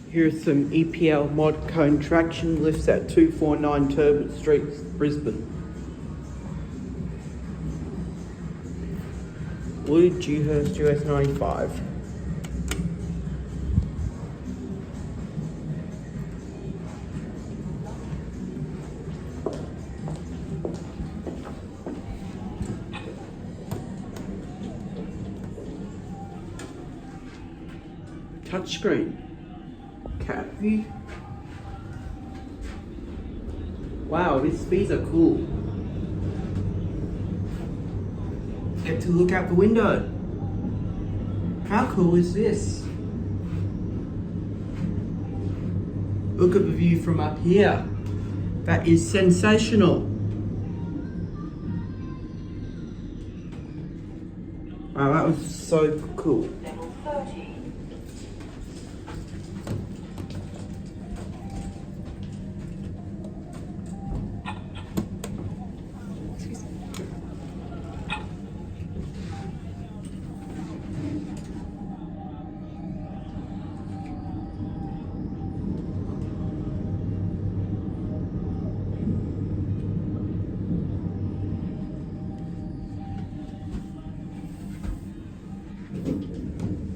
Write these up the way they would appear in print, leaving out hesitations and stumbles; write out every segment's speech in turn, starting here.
Here's some EPL mod KONE traction lifts at 249 Turbot Street, Brisbane. Blue Dewhurst US 95. Touchscreen. Cat view. Wow, these speeds are cool. Get to look out the window. How cool is this? Look at the view from up here. That is sensational. Wow, that was so cool. Level 30.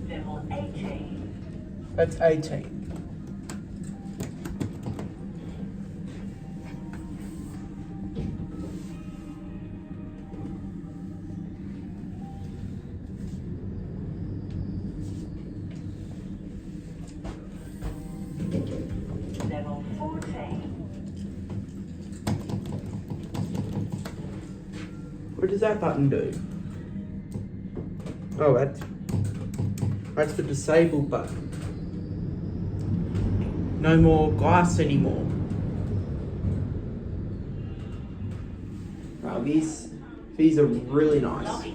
Level 18. That's 18. Level 14. What does that button do? Oh, that's the disable button. No more glass anymore. Wow, these are really nice.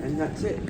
And that's it.